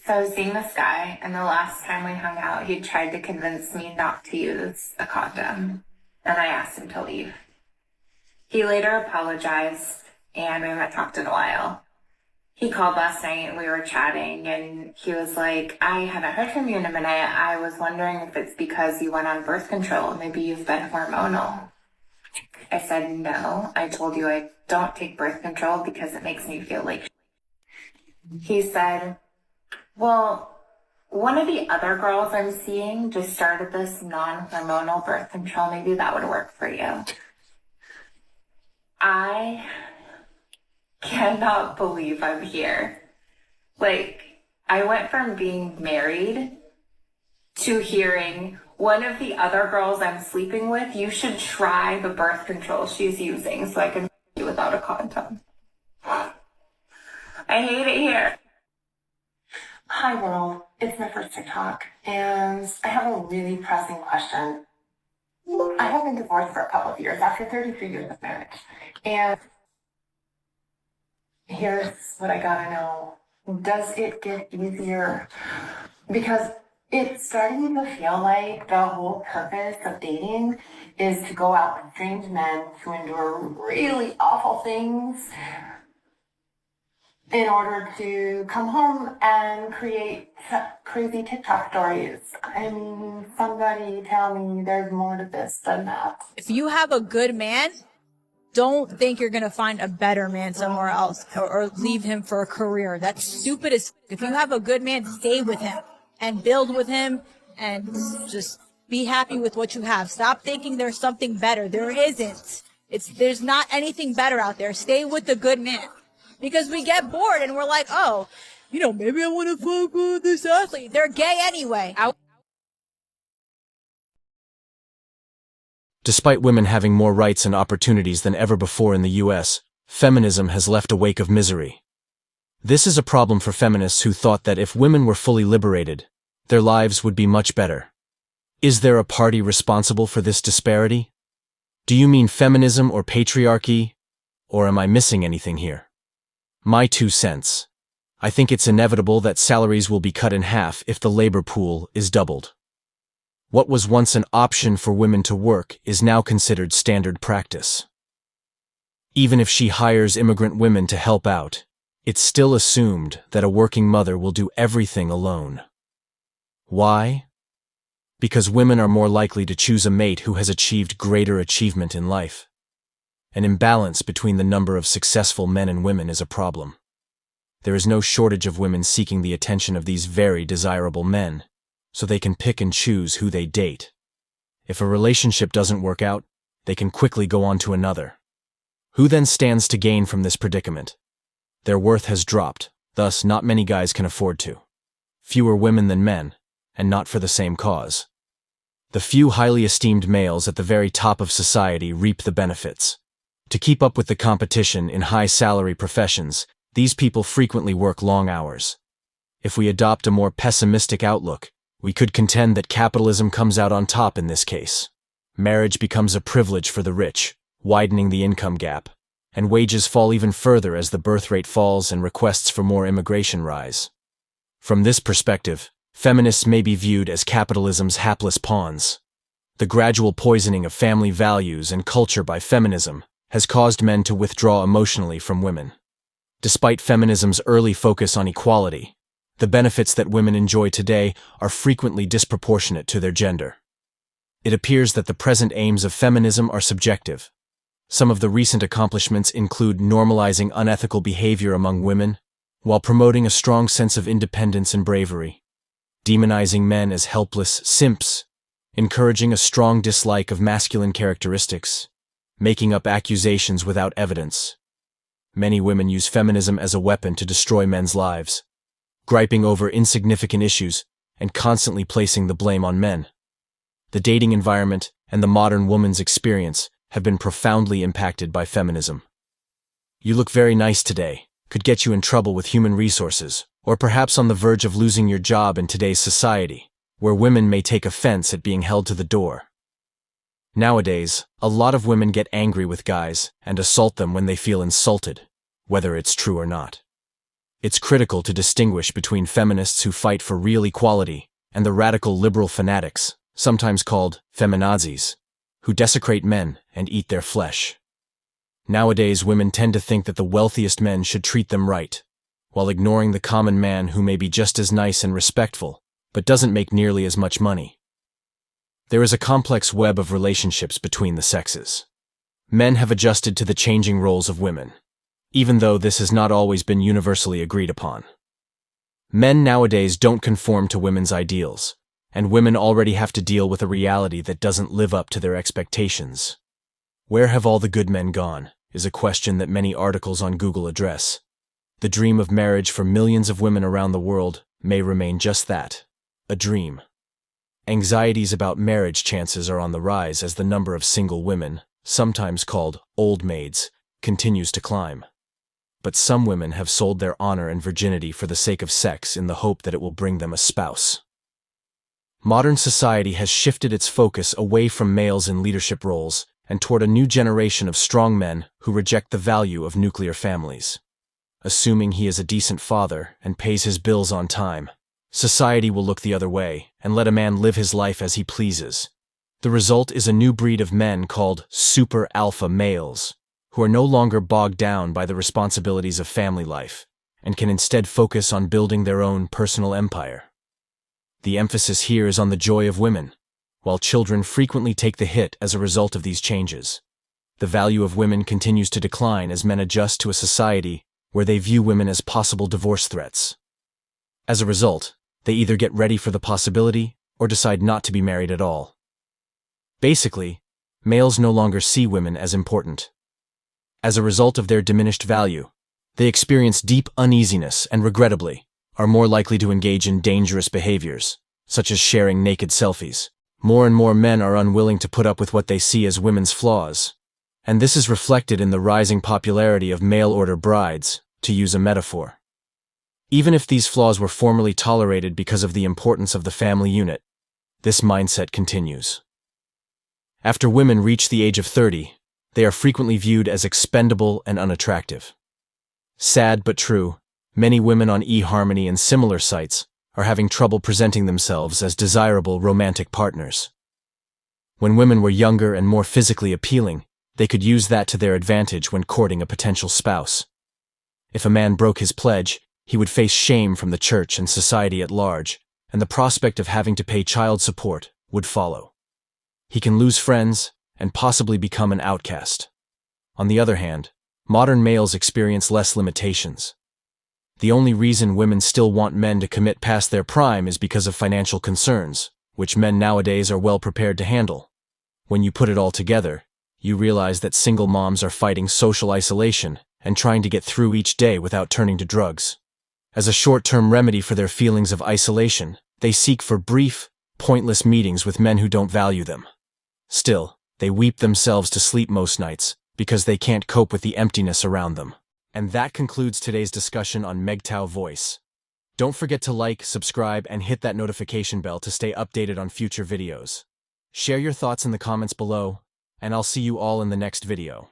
So I was seeing this guy, and the last time we hung out, he tried to convince me not to use a condom, and I asked him to leave. He later apologized, and we haven't talked in a while. He called last night, and we were chatting, and he was like, I haven't heard from you in a minute. I was wondering if it's because you went on birth control. Maybe you've been hormonal. I said, no. I told you I don't take birth control because it makes me feel like shit. He said, well, one of the other girls I'm seeing just started this non-hormonal birth control. Maybe that would work for you. I cannot believe I'm here. Like, I went from being married to hearing one of the other girls I'm sleeping with, you should try the birth control she's using so I can you without a condom. I hate it here. Hi world, it's my first TikTok, and I have a really pressing question. I have been divorced for a couple of years after 33 years of marriage, and here's what I gotta know. Does it get easier? Because it's starting to feel like the whole purpose of dating is to go out with strange men to endure really awful things in order to come home and create crazy TikTok stories. I mean, somebody tell me there's more to this than that. If you have a good man, don't think you're going to find a better man somewhere else or leave him for a career. That's stupid as if you have a good man, stay with him and build with him and just be happy with what you have. Stop thinking there's something better. There isn't. There's not anything better out there. Stay with the good man. Because we get bored and we're like, oh, maybe I want to fuck with this athlete. They're gay anyway. Despite women having more rights and opportunities than ever before in the US, feminism has left a wake of misery. This is a problem for feminists who thought that if women were fully liberated, their lives would be much better. Is there a party responsible for this disparity? Do you mean feminism or patriarchy? Or am I missing anything here? My 2 cents. I think it's inevitable that salaries will be cut in half if the labor pool is doubled. What was once an option for women to work is now considered standard practice. Even if she hires immigrant women to help out, it's still assumed that a working mother will do everything alone. Why? Because women are more likely to choose a mate who has achieved greater achievement in life. An imbalance between the number of successful men and women is a problem. There is no shortage of women seeking the attention of these very desirable men, so they can pick and choose who they date. If a relationship doesn't work out, they can quickly go on to another. Who then stands to gain from this predicament? Their worth has dropped, thus not many guys can afford to. Fewer women than men, and not for the same cause. The few highly esteemed males at the very top of society reap the benefits. To keep up with the competition in high-salary professions, these people frequently work long hours. If we adopt a more pessimistic outlook, we could contend that capitalism comes out on top in this case. Marriage becomes a privilege for the rich, widening the income gap, and wages fall even further as the birth rate falls and requests for more immigration rise. From this perspective, feminists may be viewed as capitalism's hapless pawns. The gradual poisoning of family values and culture by feminism has caused men to withdraw emotionally from women. Despite feminism's early focus on equality, the benefits that women enjoy today are frequently disproportionate to their gender. It appears that the present aims of feminism are subjective. Some of the recent accomplishments include normalizing unethical behavior among women, while promoting a strong sense of independence and bravery, demonizing men as helpless simps, encouraging a strong dislike of masculine characteristics, making up accusations without evidence. Many women use feminism as a weapon to destroy men's lives, griping over insignificant issues and constantly placing the blame on men. The dating environment and the modern woman's experience have been profoundly impacted by feminism. You look very nice today could get you in trouble with human resources, or perhaps on the verge of losing your job in today's society, where women may take offense at being held to the door. Nowadays, a lot of women get angry with guys and assault them when they feel insulted, whether it's true or not. it's critical to distinguish between feminists who fight for real equality and the radical liberal fanatics, sometimes called feminazis, who desecrate men and eat their flesh. Nowadays, women tend to think that the wealthiest men should treat them right, while ignoring the common man who may be just as nice and respectful, but doesn't make nearly as much money. There is a complex web of relationships between the sexes. Men have adjusted to the changing roles of women, even though this has not always been universally agreed upon. Men nowadays don't conform to women's ideals, and women already have to deal with a reality that doesn't live up to their expectations. Where have all the good men gone, is a question that many articles on Google address. The dream of marriage for millions of women around the world may remain just that, a dream. Anxieties about marriage chances are on the rise as the number of single women, sometimes called old maids, continues to climb. But some women have sold their honor and virginity for the sake of sex in the hope that it will bring them a spouse. Modern society has shifted its focus away from males in leadership roles and toward a new generation of strong men who reject the value of nuclear families. Assuming he is a decent father and pays his bills on time, society will look the other way and let a man live his life as he pleases. The result is a new breed of men called super alpha males, who are no longer bogged down by the responsibilities of family life and can instead focus on building their own personal empire. The emphasis here is on the joy of women, while children frequently take the hit as a result of these changes. The value of women continues to decline as men adjust to a society where they view women as possible divorce threats. As a result, they either get ready for the possibility or decide not to be married at all. Basically, males no longer see women as important. As a result of their diminished value, they experience deep uneasiness and, regrettably, are more likely to engage in dangerous behaviors, such as sharing naked selfies. More and more men are unwilling to put up with what they see as women's flaws, and this is reflected in the rising popularity of mail-order brides, to use a metaphor. Even if these flaws were formerly tolerated because of the importance of the family unit, this mindset continues. After women reach the age of 30, they are frequently viewed as expendable and unattractive. Sad but true, many women on eHarmony and similar sites are having trouble presenting themselves as desirable romantic partners. When women were younger and more physically appealing, they could use that to their advantage when courting a potential spouse. If a man broke his pledge, he would face shame from the church and society at large, and the prospect of having to pay child support would follow. He can lose friends and possibly become an outcast. On the other hand, modern males experience less limitations. The only reason women still want men to commit past their prime is because of financial concerns, which men nowadays are well prepared to handle. When you put it all together, you realize that single moms are fighting social isolation and trying to get through each day without turning to drugs. As a short-term remedy for their feelings of isolation, they seek for brief, pointless meetings with men who don't value them. Still, they weep themselves to sleep most nights because they can't cope with the emptiness around them. And that concludes today's discussion on MGTOW voice. Don't forget to like, subscribe, and hit that notification bell to stay updated on future videos. Share your thoughts in the comments below, and I'll see you all in the next video.